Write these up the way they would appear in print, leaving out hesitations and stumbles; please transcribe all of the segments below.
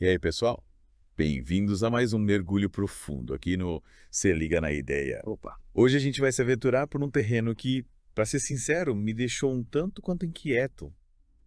E aí, pessoal? Bem-vindos a mais um mergulho profundo aqui no Se Liga na Ideia. Opa. Hoje a gente vai se aventurar por um terreno que, para ser sincero, me deixou um tanto quanto inquieto.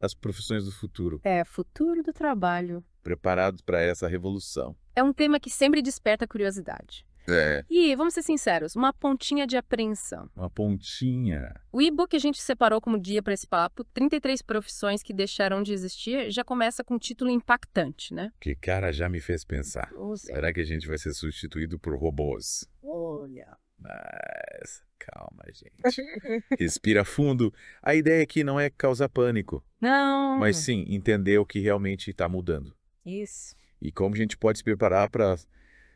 As profissões do futuro, Futuro do trabalho. preparados para essa revolução. É um tema que sempre desperta curiosidade. É, E, vamos ser sinceros, uma pontinha de apreensão. uma pontinha. O e-book que a gente separou como guia para esse papo, 33 profissões que deixaram de existir, já começa com um título impactante, né? Que cara já me fez pensar. Será que a gente vai ser substituído por robôs? Olha. Mas, calma, gente. Respira fundo. A ideia aqui não é causar pânico, Não. mas sim entender o que realmente está mudando. Isso. E como a gente pode se preparar para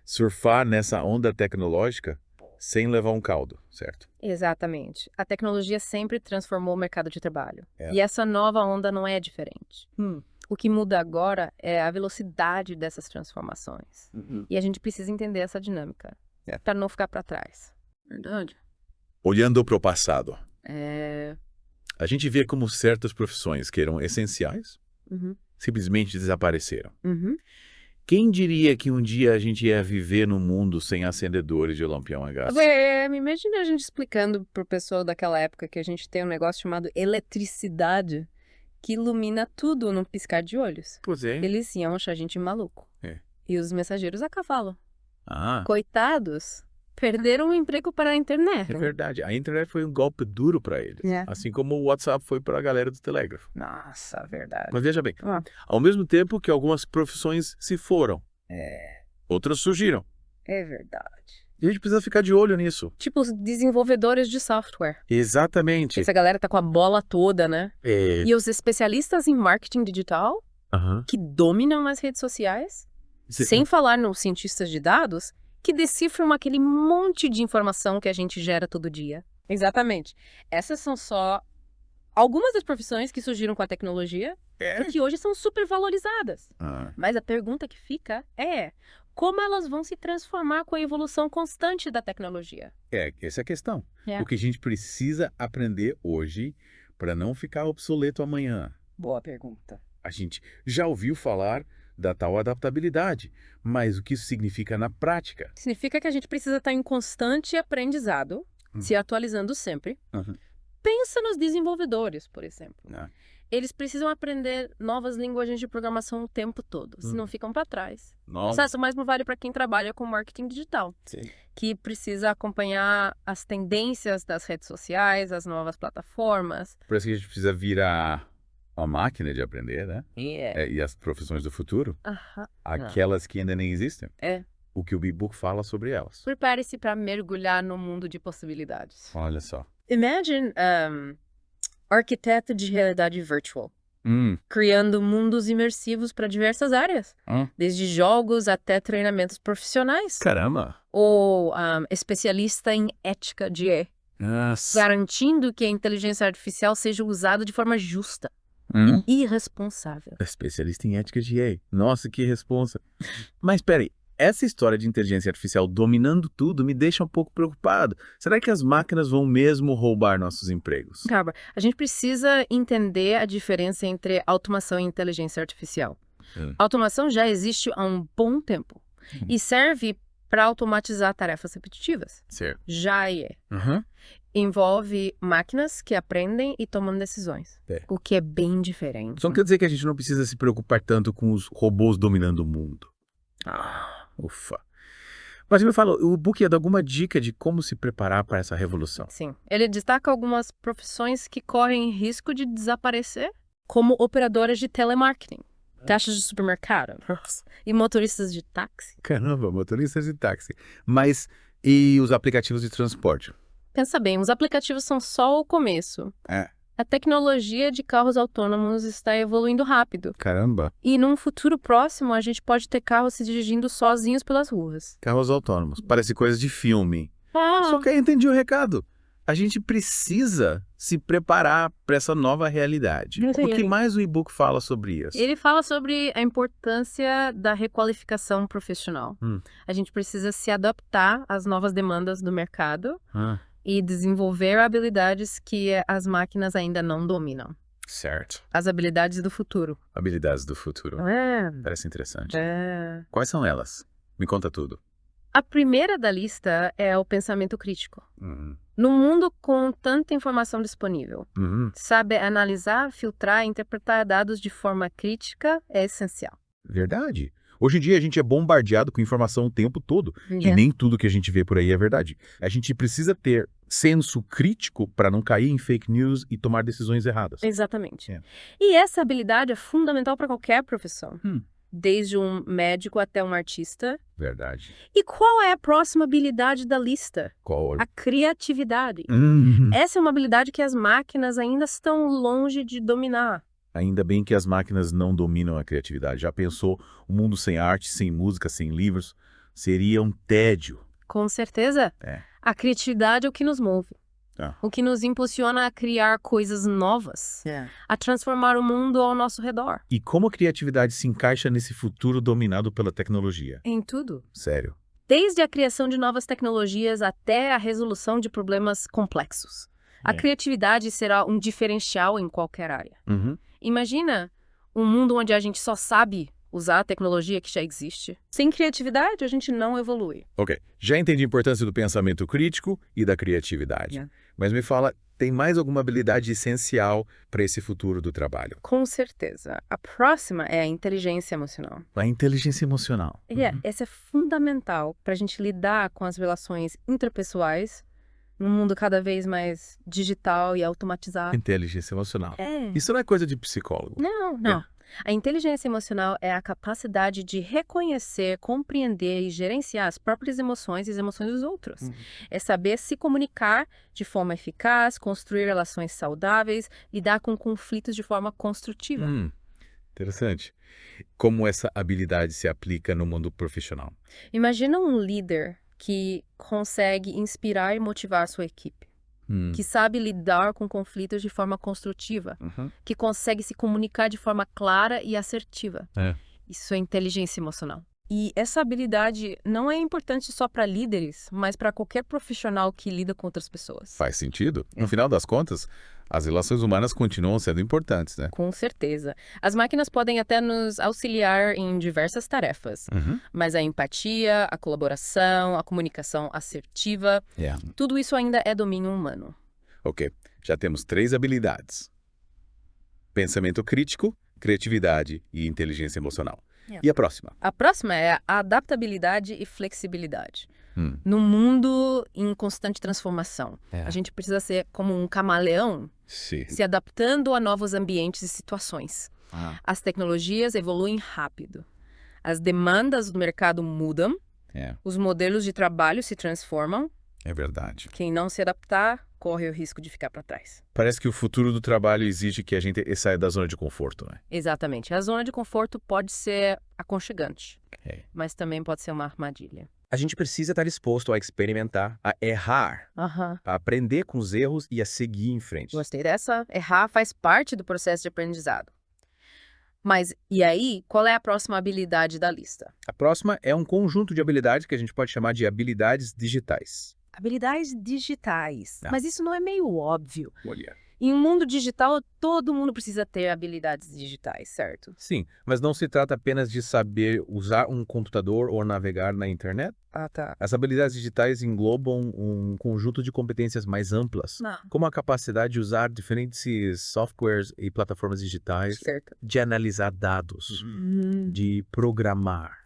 surfar nessa onda tecnológica sem levar um caldo, certo? Exatamente. A tecnologia sempre transformou o mercado de trabalho. É. E essa nova onda não é diferente. O que muda agora é a velocidade dessas transformações. E a gente precisa entender essa dinâmica, para não ficar para trás. Verdade. Olhando para o passado, É. a gente vê como certas profissões que eram essenciais simplesmente desapareceram. Quem diria que um dia a gente ia viver num mundo sem acendedores de lampião a gás? Me imagina a gente explicando pro pessoal daquela época que a gente tem um negócio chamado eletricidade que ilumina tudo num piscar de olhos. Pois é. Eles iam achar a gente maluco. É. E os mensageiros a cavalo. Ah, Coitados, perderam o emprego para a internet. é verdade. A internet foi um golpe duro para eles. É. Assim como o WhatsApp foi para a galera do telégrafo. Nossa, verdade. Mas veja bem, Ah. ao mesmo tempo que algumas profissões se foram, outras surgiram. É verdade. E a gente precisa ficar de olho nisso. Tipo os desenvolvedores de software. Exatamente. Essa galera tá com a bola toda, né? É. E os especialistas em marketing digital, Aham. que dominam as redes sociais, sem falar nos cientistas de dados, que decifram aquele monte de informação que a gente gera todo dia. Exatamente. Essas são só algumas das profissões que surgiram com a tecnologia e que hoje são super valorizadas. Ah, Mas a pergunta que fica é: como elas vão se transformar com a evolução constante da tecnologia? essa é a questão. É. O que a gente precisa aprender hoje para não ficar obsoleto amanhã. Boa pergunta. A gente já ouviu falar da tal adaptabilidade, mas o que isso significa na prática? Significa que a gente precisa estar em constante aprendizado, se atualizando sempre. Aham. Pensa nos desenvolvedores, por exemplo. Ah. Eles precisam aprender novas linguagens de programação o tempo todo, senão ficam para trás. Nossa. Isso mesmo vale para quem trabalha com marketing digital, Sim. que precisa acompanhar as tendências das redes sociais, as novas plataformas. Por isso que a gente precisa virar uma máquina de aprender, né? E as profissões do futuro, Aham. aquelas que ainda nem existem. É. O que o e-book fala sobre elas. Prepare-se para mergulhar no mundo de possibilidades. Olha só. Imagine arquiteto de realidade virtual, criando mundos imersivos para diversas áreas, desde jogos até treinamentos profissionais. Caramba. Ou especialista em ética de AI, Nossa. garantindo que a inteligência artificial seja usada de forma justa e irresponsável. Especialista em ética de AI. Nossa, que responsa. Mas peraí, essa história de inteligência artificial dominando tudo me deixa um pouco preocupado. Será que as máquinas vão mesmo roubar nossos empregos? Carba, a gente precisa entender a diferença entre automação e inteligência artificial. A automação já existe há um bom tempo e serve para automatizar tarefas repetitivas. Certo. Já envolve máquinas que aprendem e tomam decisões, o que é bem diferente. Só não quer dizer que a gente não precisa se preocupar tanto com os robôs dominando o mundo. Ufa. Mas me fala, o book ia dar alguma dica de como se preparar para essa revolução? Sim, ele destaca algumas profissões que correm risco de desaparecer, como operadoras de telemarketing, taxas de supermercado e motoristas de táxi. Caramba, motoristas de táxi. Mas e os aplicativos de transporte? Pensa bem, os aplicativos são só o começo. A tecnologia de carros autônomos está evoluindo rápido. Caramba. E num futuro próximo, a gente pode ter carros se dirigindo sozinhos pelas ruas. Carros autônomos. Parece coisa de filme. Só que aí eu entendi o recado. A gente precisa se preparar para essa nova realidade. O que mais o e-book fala sobre isso? Ele fala sobre a importância da requalificação profissional. A gente precisa se adaptar às novas demandas do mercado e desenvolver habilidades que as máquinas ainda não dominam. Certo. As habilidades do futuro. Habilidades do futuro. É. Parece interessante. É. Quais são elas? Me conta tudo. A primeira da lista é o pensamento crítico. Uhum. No mundo com tanta informação disponível, saber analisar, filtrar e interpretar dados de forma crítica é essencial. Verdade. Hoje em dia a gente é bombardeado com informação o tempo todo. E nem tudo que a gente vê por aí é verdade. A gente precisa ter senso crítico para não cair em fake news e tomar decisões erradas. Exatamente. É. E essa habilidade é fundamental para qualquer profissão. Desde um médico até um artista. Verdade. E qual é a próxima habilidade da lista? Qual? A criatividade. Essa é uma habilidade que as máquinas ainda estão longe de dominar. Ainda bem que as máquinas não dominam a criatividade. Já pensou, um mundo sem arte, sem música, sem livros? Seria um tédio. Com certeza. É. A criatividade é o que nos move. O que nos impulsiona a criar coisas novas. A transformar o mundo ao nosso redor. E como a criatividade se encaixa nesse futuro dominado pela tecnologia? Em tudo. Sério. Desde a criação de novas tecnologias até a resolução de problemas complexos. A criatividade será um diferencial em qualquer área. Imagina um mundo onde a gente só sabe usar a tecnologia que já existe. Sem criatividade, a gente não evolui. Ok. Já entendi a importância do pensamento crítico e da criatividade. Mas me fala, tem mais alguma habilidade essencial para esse futuro do trabalho? Com certeza. A próxima é a inteligência emocional. A inteligência emocional. Essa é fundamental para a gente lidar com as relações interpessoais num mundo cada vez mais digital e automatizado. Inteligência emocional. Isso não é coisa de psicólogo. Não. A inteligência emocional é a capacidade de reconhecer, compreender e gerenciar as próprias emoções e as emoções dos outros. É saber se comunicar de forma eficaz, construir relações saudáveis, lidar com conflitos de forma construtiva. Interessante. Como essa habilidade se aplica no mundo profissional? Imagina um líder que consegue inspirar e motivar sua equipe. Que sabe lidar com conflitos de forma construtiva, que consegue se comunicar de forma clara e assertiva. Isso é inteligência emocional. E essa habilidade não é importante só para líderes, mas para qualquer profissional que lida com outras pessoas. Faz sentido. No final das contas, as relações humanas continuam sendo importantes, né? Com certeza. As máquinas podem até nos auxiliar em diversas tarefas, mas a empatia, a colaboração, a comunicação assertiva, tudo isso ainda é domínio humano. Ok, já temos 3 habilidades. Pensamento crítico, criatividade e inteligência emocional. E a próxima? A próxima é a adaptabilidade e flexibilidade. No mundo em constante transformação, a gente precisa ser como um camaleão, se adaptando a novos ambientes e situações. As tecnologias evoluem rápido. As demandas do mercado mudam. Os modelos de trabalho se transformam. É verdade. Quem não se adaptar, corre o risco de ficar para trás. Parece que o futuro do trabalho exige que a gente saia da zona de conforto, né? Exatamente. A zona de conforto pode ser aconchegante, mas também pode ser uma armadilha. A gente precisa estar disposto a experimentar, a errar, a aprender com os erros e a seguir em frente. Gostei dessa. Errar faz parte do processo de aprendizado. Mas, e aí, qual é a próxima habilidade da lista? A próxima é um conjunto de habilidades que a gente pode chamar de habilidades digitais. Habilidades digitais. Mas isso não é meio óbvio. Olha. Em um mundo digital, todo mundo precisa ter habilidades digitais, certo? Sim, mas não se trata apenas de saber usar um computador ou navegar na internet. Tá. As habilidades digitais englobam um conjunto de competências mais amplas, como a capacidade de usar diferentes softwares e plataformas digitais, de analisar dados, de programar,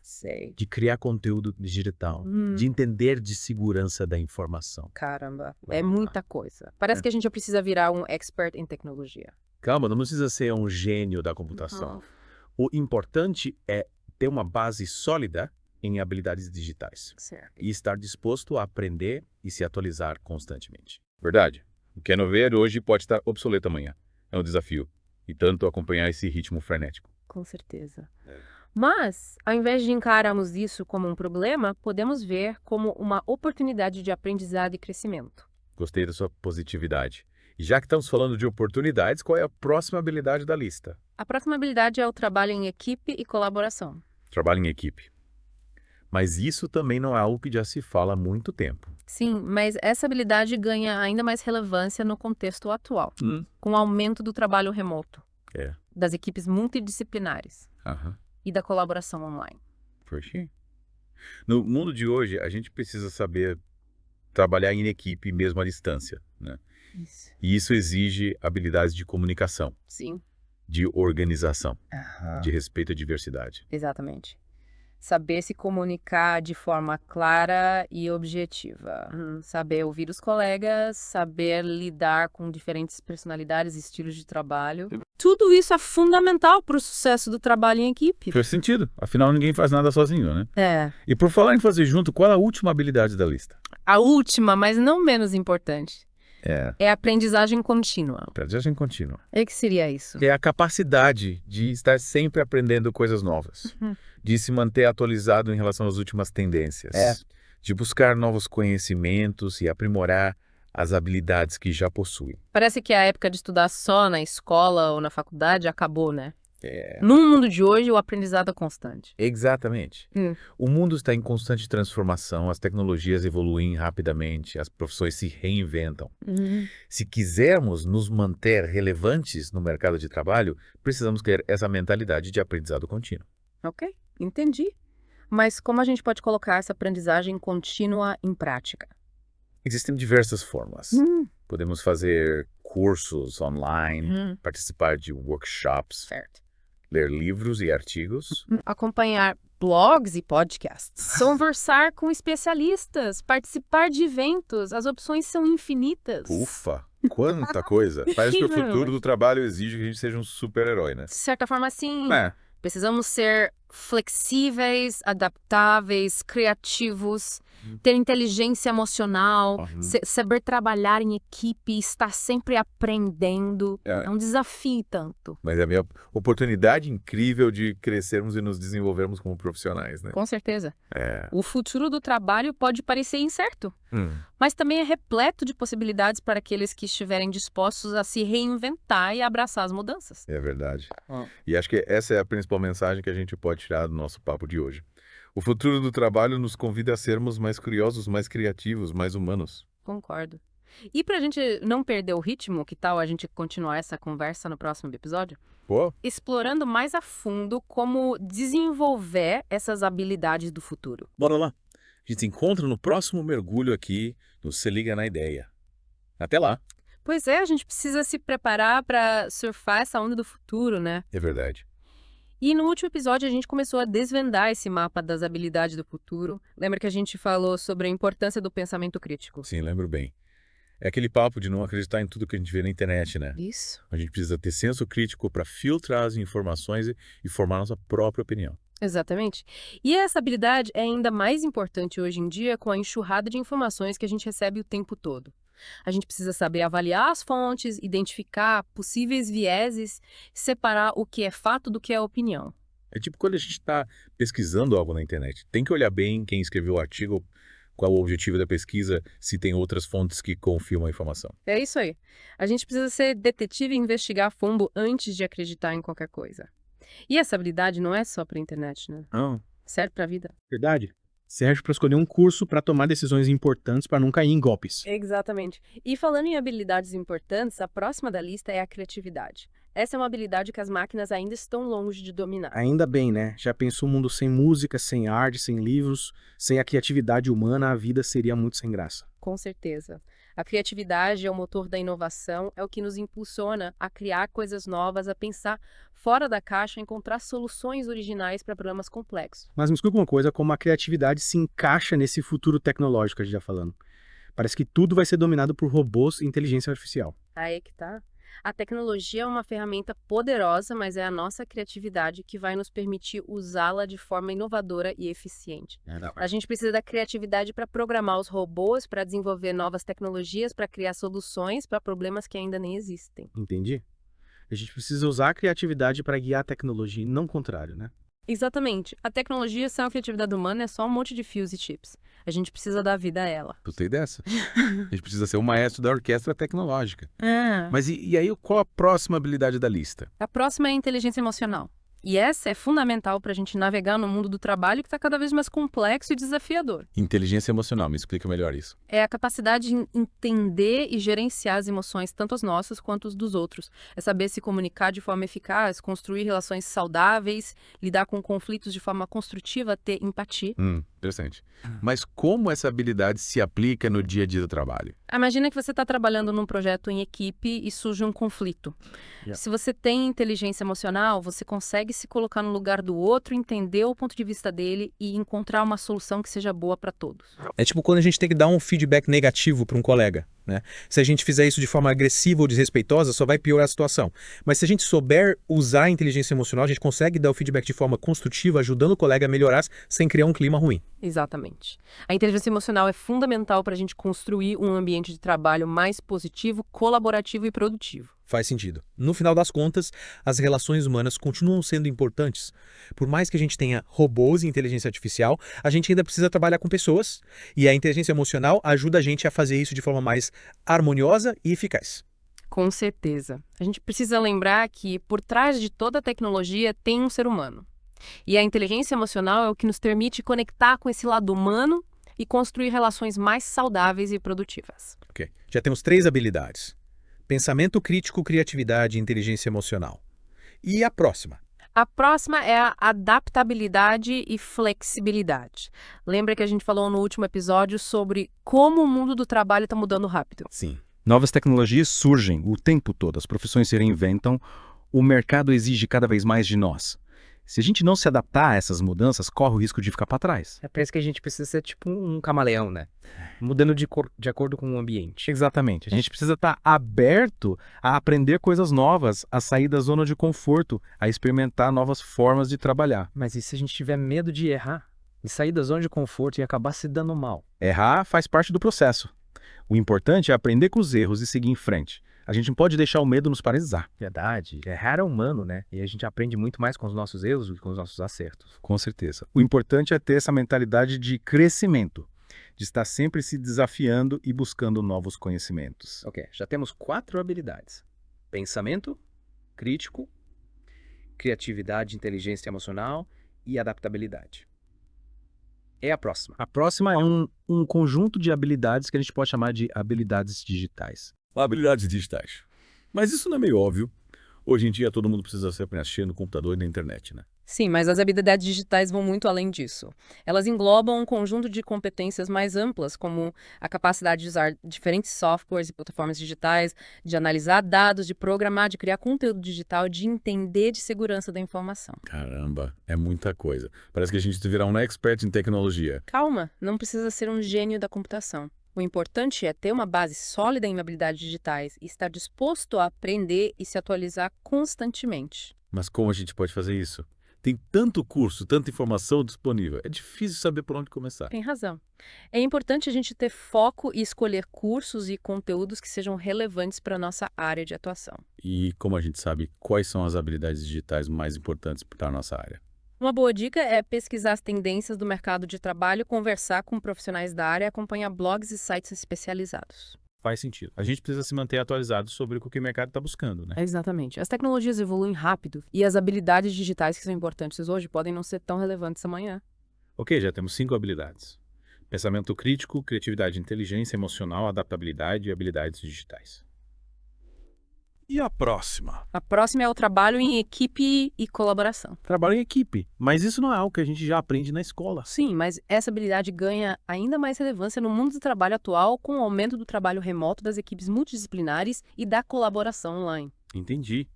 de criar conteúdo digital, de entender de segurança da informação. Caramba, é muita coisa. Parece que a gente já precisa virar um expert em tecnologia. Calma, não precisa ser um gênio da computação. O importante é ter uma base sólida em habilidades digitais. E estar disposto a aprender e se atualizar constantemente. Verdade. O que é novo hoje pode estar obsoleto amanhã. É um desafio. E tanto acompanhar esse ritmo frenético. Com certeza. Mas, ao invés de encararmos isso como um problema, podemos ver como uma oportunidade de aprendizado e crescimento. Gostei da sua positividade. E já que estamos falando de oportunidades, qual é a próxima habilidade da lista? A próxima habilidade é o trabalho em equipe e colaboração. Trabalho em equipe. Mas isso também não é algo que já se fala há muito tempo. Sim, mas essa habilidade ganha ainda mais relevância no contexto atual, com o aumento do trabalho remoto, das equipes multidisciplinares e da colaboração online. Por quê? No mundo de hoje, a gente precisa saber trabalhar em equipe mesmo à distância, né? Isso. E isso exige habilidades de comunicação, Sim. de organização, de respeito à diversidade. Exatamente. Saber se comunicar de forma clara e objetiva. Saber ouvir os colegas, saber lidar com diferentes personalidades e estilos de trabalho. Tudo isso é fundamental para o sucesso do trabalho em equipe. Faz sentido. Afinal, ninguém faz nada sozinho, né? É. E por falar em fazer junto, qual é a última habilidade da lista? A última, mas não menos importante, é a aprendizagem contínua. Aprendizagem contínua. O que seria isso? É a capacidade de estar sempre aprendendo coisas novas, de se manter atualizado em relação às últimas tendências, de buscar novos conhecimentos e aprimorar as habilidades que já possui. Parece que a época de estudar só na escola ou na faculdade acabou, né? No mundo de hoje, o aprendizado é constante. Exatamente. O mundo está em constante transformação, as tecnologias evoluem rapidamente, as profissões se reinventam. Se quisermos nos manter relevantes no mercado de trabalho, precisamos ter essa mentalidade de aprendizado contínuo. Ok, entendi. Mas como a gente pode colocar essa aprendizagem contínua em prática? Existem diversas formas. Podemos fazer cursos online, participar de workshops, ler livros e artigos, acompanhar blogs e podcasts, conversar com especialistas, participar de eventos. As opções são infinitas. Ufa, quanta coisa. Parece que o futuro do trabalho exige que a gente seja um super-herói, né? De certa forma, sim. Precisamos ser flexíveis, adaptáveis, criativos, ter inteligência emocional, saber trabalhar em equipe, estar sempre aprendendo. É um desafio tanto. Mas é a minha oportunidade incrível de crescermos e nos desenvolvermos como profissionais, né? Com certeza. O futuro do trabalho pode parecer incerto, mas também é repleto de possibilidades para aqueles que estiverem dispostos a se reinventar e abraçar as mudanças. É verdade. E acho que essa é a principal mensagem que a gente pode tirar do nosso papo de hoje. O futuro do trabalho nos convida a sermos mais curiosos, mais criativos, mais humanos. Concordo. E pra gente não perder o ritmo, que tal a gente continuar essa conversa no próximo episódio? Explorando mais a fundo como desenvolver essas habilidades do futuro. Bora lá. A gente se encontra no próximo mergulho aqui no Se Liga na Ideia. Até lá. Pois é, a gente precisa se preparar para surfar essa onda do futuro, né? É verdade. E no último episódio a gente começou a desvendar esse mapa das habilidades do futuro. Lembra que a gente falou sobre a importância do pensamento crítico? Sim, lembro bem. É aquele papo de não acreditar em tudo que a gente vê na internet, né? Isso. A gente precisa ter senso crítico para filtrar as informações e formar nossa própria opinião. Exatamente. E essa habilidade é ainda mais importante hoje em dia com a enxurrada de informações que a gente recebe o tempo todo. A gente precisa saber avaliar as fontes, identificar possíveis vieses, separar o que é fato do que é opinião. É tipo quando a gente está pesquisando algo na internet. Tem que olhar bem quem escreveu o artigo, qual o objetivo da pesquisa, se tem outras fontes que confirmam a informação. É isso aí. A gente precisa ser detetive e investigar a fundo antes de acreditar em qualquer coisa. E essa habilidade não é só para a internet, né? Não. Serve para a vida. Verdade. Serve para escolher um curso para tomar decisões importantes para não cair em golpes. Exatamente. E falando em habilidades importantes, a próxima da lista é a criatividade. Essa é uma habilidade que as máquinas ainda estão longe de dominar. Ainda bem, né? Já pensou um mundo sem música, sem arte, sem livros, sem a criatividade humana, a vida seria muito sem graça. Com certeza. A criatividade é o motor da inovação, é o que nos impulsiona a criar coisas novas, a pensar fora da caixa, a encontrar soluções originais para problemas complexos. Mas me explica uma coisa, como a criatividade se encaixa nesse futuro tecnológico que a gente está falando. Parece que tudo vai ser dominado por robôs e inteligência artificial. Aí que tá. A tecnologia é uma ferramenta poderosa, mas é a nossa criatividade que vai nos permitir usá-la de forma inovadora e eficiente. A gente precisa da criatividade para programar os robôs, para desenvolver novas tecnologias, para criar soluções para problemas que ainda nem existem. Entendi. A gente precisa usar a criatividade para guiar a tecnologia, e não o contrário, né? Exatamente. A tecnologia sem a criatividade humana é só um monte de fios e chips. A gente precisa dar vida a ela. Gostei dessa. A gente precisa ser o maestro da orquestra tecnológica. Mas e aí, qual a próxima habilidade da lista? A próxima é a inteligência emocional. E essa é fundamental para a gente navegar no mundo do trabalho que está cada vez mais complexo e desafiador. Inteligência emocional, me explica melhor isso. É a capacidade de entender e gerenciar as emoções, tanto as nossas quanto as dos outros. É saber se comunicar de forma eficaz, construir relações saudáveis, lidar com conflitos de forma construtiva, ter empatia. Interessante. Mas como essa habilidade se aplica no dia a dia do trabalho? Imagina que você está trabalhando num projeto em equipe e surge um conflito. Se você tem inteligência emocional, você consegue se colocar no lugar do outro, entender o ponto de vista dele e encontrar uma solução que seja boa para todos. É tipo quando a gente tem que dar um feedback negativo para um colega, né? Se a gente fizer isso de forma agressiva ou desrespeitosa, só vai piorar a situação. Mas se a gente souber usar a inteligência emocional, a gente consegue dar o feedback de forma construtiva, ajudando o colega a melhorar sem criar um clima ruim. Exatamente. A inteligência emocional é fundamental para a gente construir um ambiente de trabalho mais positivo, colaborativo e produtivo. Faz sentido. No final das contas, as relações humanas continuam sendo importantes. Por mais que a gente tenha robôs e inteligência artificial, a gente ainda precisa trabalhar com pessoas. E a inteligência emocional ajuda a gente a fazer isso de forma mais harmoniosa e eficaz. Com certeza. A gente precisa lembrar que por trás de toda a tecnologia tem um ser humano. E a inteligência emocional é o que nos permite conectar com esse lado humano e construir relações mais saudáveis e produtivas. Ok. Já temos 3 habilidades. Pensamento crítico, criatividade e inteligência emocional. E a próxima? A próxima é a adaptabilidade e flexibilidade. Lembra que a gente falou no último episódio sobre como o mundo do trabalho está mudando rápido? Sim. Novas tecnologias surgem o tempo todo, as profissões se reinventam, o mercado exige cada vez mais de nós. Se a gente não se adaptar a essas mudanças, corre o risco de ficar para trás. É por isso que a gente precisa ser tipo um camaleão, né? Mudando de acordo com o ambiente. Exatamente. A gente precisa estar aberto a aprender coisas novas, a sair da zona de conforto, a experimentar novas formas de trabalhar. Mas e se a gente tiver medo de errar? E sair da zona de conforto e acabar se dando mal? Errar faz parte do processo. O importante é aprender com os erros e seguir em frente. A gente não pode deixar o medo nos paralisar. Verdade. Errar é humano, né? E a gente aprende muito mais com os nossos erros do que com os nossos acertos. Com certeza. O importante é ter essa mentalidade de crescimento, de estar sempre se desafiando e buscando novos conhecimentos. Ok, já temos 4 habilidades. Pensamento, crítico, criatividade, inteligência emocional e adaptabilidade. É a próxima. A próxima é um conjunto de habilidades que a gente pode chamar de habilidades digitais. Habilidades digitais. Mas isso não é meio óbvio. Hoje em dia todo mundo precisa se mexer no computador e na internet, né? Sim, mas as habilidades digitais vão muito além disso. Elas englobam um conjunto de competências mais amplas, como a capacidade de usar diferentes softwares e plataformas digitais, de analisar dados, de programar, de criar conteúdo digital, de entender de segurança da informação. Caramba, é muita coisa. Parece que a gente virar um expert em tecnologia. Calma, não precisa ser um gênio da computação. O importante é ter uma base sólida em habilidades digitais e estar disposto a aprender e se atualizar constantemente. Mas como a gente pode fazer isso? Tem tanto curso, tanta informação disponível. É difícil saber por onde começar. Tem razão. É importante a gente ter foco e escolher cursos e conteúdos que sejam relevantes para a nossa área de atuação. E como a gente sabe, quais são as habilidades digitais mais importantes para a nossa área? Uma boa dica é pesquisar as tendências do mercado de trabalho, conversar com profissionais da área e acompanhar blogs e sites especializados. Faz sentido. A gente precisa se manter atualizado sobre o que o mercado está buscando, né? Exatamente. As tecnologias evoluem rápido e as habilidades digitais que são importantes hoje podem não ser tão relevantes amanhã. Ok, já temos 5 habilidades. Pensamento crítico, criatividade, inteligência emocional, adaptabilidade e habilidades digitais. E a próxima? A próxima é o trabalho em equipe e colaboração. Trabalho em equipe, mas isso não é algo que a gente já aprende na escola. Sim, mas essa habilidade ganha ainda mais relevância no mundo do trabalho atual com o aumento do trabalho remoto, das equipes multidisciplinares e da colaboração online. Entendi.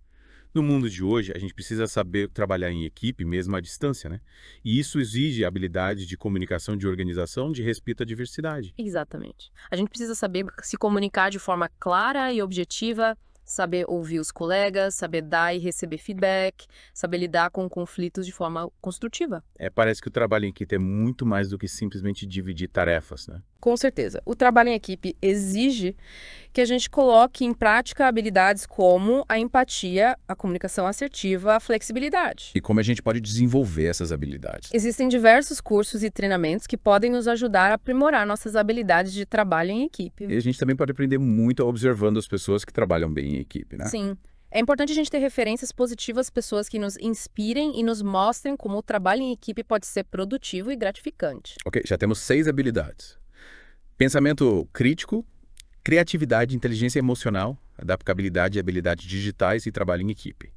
No mundo de hoje, a gente precisa saber trabalhar em equipe mesmo à distância, né? E isso exige habilidade de comunicação, de organização, de respeito à diversidade. Exatamente. A gente precisa saber se comunicar de forma clara e objetiva, saber ouvir os colegas, saber dar e receber feedback, saber lidar com conflitos de forma construtiva. Parece que o trabalho em equipe é muito mais do que simplesmente dividir tarefas, né? Com certeza. O trabalho em equipe exige que a gente coloque em prática habilidades como a empatia, a comunicação assertiva, a flexibilidade. E como a gente pode desenvolver essas habilidades? Existem diversos cursos e treinamentos que podem nos ajudar a aprimorar nossas habilidades de trabalho em equipe. E a gente também pode aprender muito observando as pessoas que trabalham bem em equipe, né? Sim. É importante a gente ter referências positivas, pessoas que nos inspirem e nos mostrem como o trabalho em equipe pode ser produtivo e gratificante. Ok, já temos 6 habilidades. Pensamento crítico, criatividade, inteligência emocional, adaptabilidade e habilidades digitais e trabalho em equipe.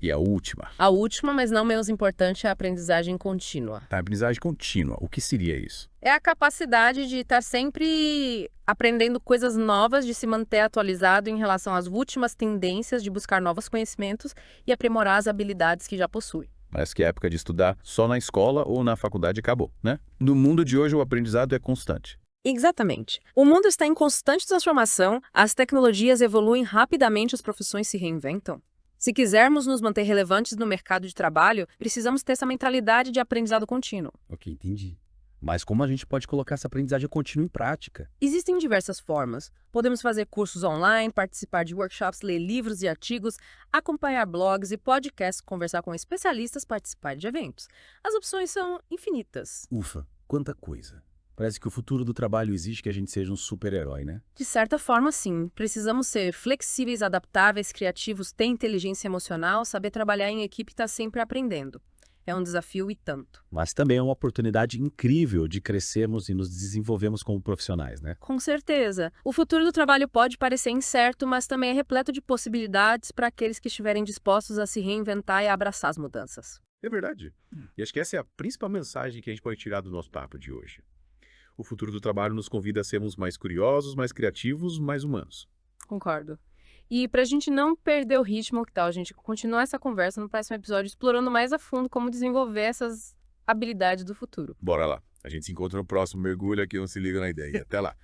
E a última? A última, mas não menos importante, é a aprendizagem contínua. A aprendizagem contínua. O que seria isso? É a capacidade de estar sempre aprendendo coisas novas, de se manter atualizado em relação às últimas tendências, de buscar novos conhecimentos e aprimorar as habilidades que já possui. Parece que a época de estudar só na escola ou na faculdade acabou, né? No mundo de hoje, o aprendizado é constante. Exatamente. O mundo está em constante transformação, as tecnologias evoluem rapidamente, as profissões se reinventam. Se quisermos nos manter relevantes no mercado de trabalho, precisamos ter essa mentalidade de aprendizado contínuo. Ok, entendi. Mas como a gente pode colocar essa aprendizagem contínua em prática? Existem diversas formas. Podemos fazer cursos online, participar de workshops, ler livros e artigos, acompanhar blogs e podcasts, conversar com especialistas, participar de eventos. As opções são infinitas. Ufa, quanta coisa. Parece que o futuro do trabalho exige que a gente seja um super-herói, né? De certa forma, sim. Precisamos ser flexíveis, adaptáveis, criativos, ter inteligência emocional, saber trabalhar em equipe e estar sempre aprendendo. É um desafio e tanto. Mas também é uma oportunidade incrível de crescermos e nos desenvolvermos como profissionais, né? Com certeza. O futuro do trabalho pode parecer incerto, mas também é repleto de possibilidades para aqueles que estiverem dispostos a se reinventar e a abraçar as mudanças. É verdade. E acho que essa é a principal mensagem que a gente pode tirar do nosso papo de hoje. O futuro do trabalho nos convida a sermos mais curiosos, mais criativos, mais humanos. Concordo. E para a gente não perder o ritmo, que tal a gente continuar essa conversa no próximo episódio, explorando mais a fundo como desenvolver essas habilidades do futuro. Bora lá. A gente se encontra no próximo mergulho aqui, não se liga na ideia. Até lá.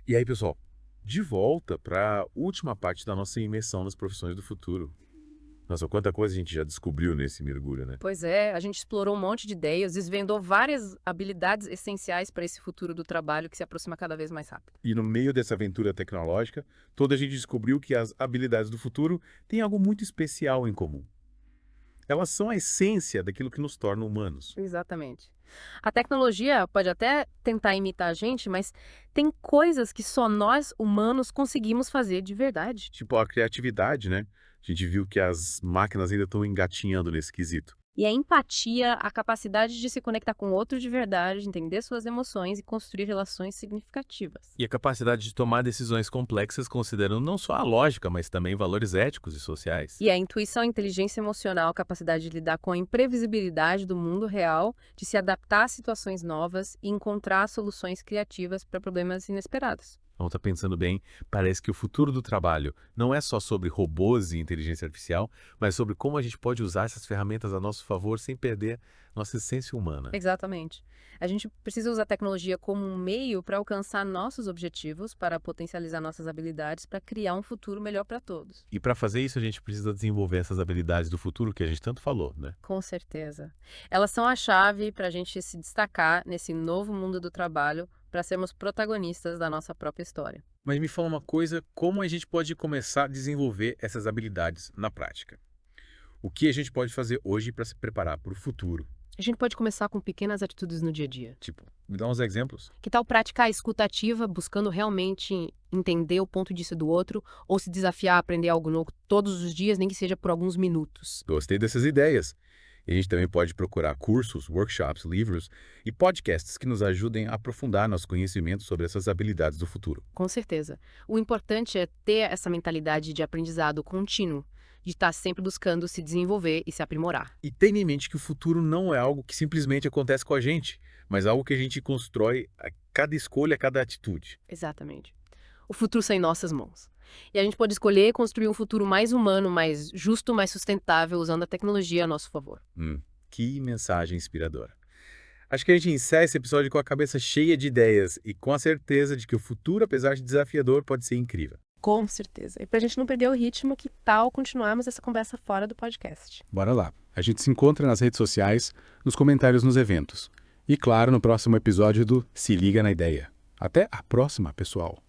E aí, pessoal, de volta para a última parte da nossa imersão nas profissões do futuro. Nossa, quanta coisa a gente já descobriu nesse mergulho, né? Pois é, a gente explorou um monte de ideias, desvendou várias habilidades essenciais para esse futuro do trabalho que se aproxima cada vez mais rápido. E no meio dessa aventura tecnológica, toda a gente descobriu que as habilidades do futuro têm algo muito especial em comum. Elas são a essência daquilo que nos torna humanos. Exatamente. A tecnologia pode até tentar imitar a gente, mas tem coisas que só nós, humanos, conseguimos fazer de verdade. Tipo a criatividade, né? A gente viu que as máquinas ainda estão engatinhando nesse quesito. E a empatia, a capacidade de se conectar com o outro de verdade, entender suas emoções e construir relações significativas. E a capacidade de tomar decisões complexas considerando não só a lógica, mas também valores éticos e sociais. E a intuição, a inteligência emocional, a capacidade de lidar com a imprevisibilidade do mundo real, de se adaptar a situações novas e encontrar soluções criativas para problemas inesperados. Então, tá pensando bem, parece que o futuro do trabalho não é só sobre robôs e inteligência artificial, mas sobre como a gente pode usar essas ferramentas a nosso favor sem perder nossa essência humana. Exatamente. A gente precisa usar a tecnologia como um meio para alcançar nossos objetivos, para potencializar nossas habilidades, para criar um futuro melhor para todos. E para fazer isso, a gente precisa desenvolver essas habilidades do futuro que a gente tanto falou, né? Com certeza. Elas são a chave para a gente se destacar nesse novo mundo do trabalho, para sermos protagonistas da nossa própria história. Mas me fala uma coisa, como a gente pode começar a desenvolver essas habilidades na prática? O que a gente pode fazer hoje para se preparar para o futuro? A gente pode começar com pequenas atitudes no dia a dia. Tipo, me dá uns exemplos. Que tal praticar a escuta ativa, buscando realmente entender o ponto de vista do outro, ou se desafiar a aprender algo novo todos os dias, nem que seja por alguns minutos? Gostei dessas ideias. E a gente também pode procurar cursos, workshops, livros e podcasts que nos ajudem a aprofundar nosso conhecimento sobre essas habilidades do futuro. Com certeza. O importante é ter essa mentalidade de aprendizado contínuo, de estar sempre buscando se desenvolver e se aprimorar. E tenha em mente que o futuro não é algo que simplesmente acontece com a gente, mas algo que a gente constrói a cada escolha, a cada atitude. Exatamente. O futuro está em nossas mãos. E a gente pode escolher construir um futuro mais humano, mais justo, mais sustentável, usando a tecnologia a nosso favor. Que mensagem inspiradora. Acho que a gente encerra esse episódio com a cabeça cheia de ideias e com a certeza de que o futuro, apesar de desafiador, pode ser incrível. Com certeza. E pra gente não perder o ritmo, que tal continuarmos essa conversa fora do podcast? Bora lá. A gente se encontra nas redes sociais, nos comentários nos eventos. E claro, no próximo episódio do Se Liga na Ideia. Até a próxima, pessoal!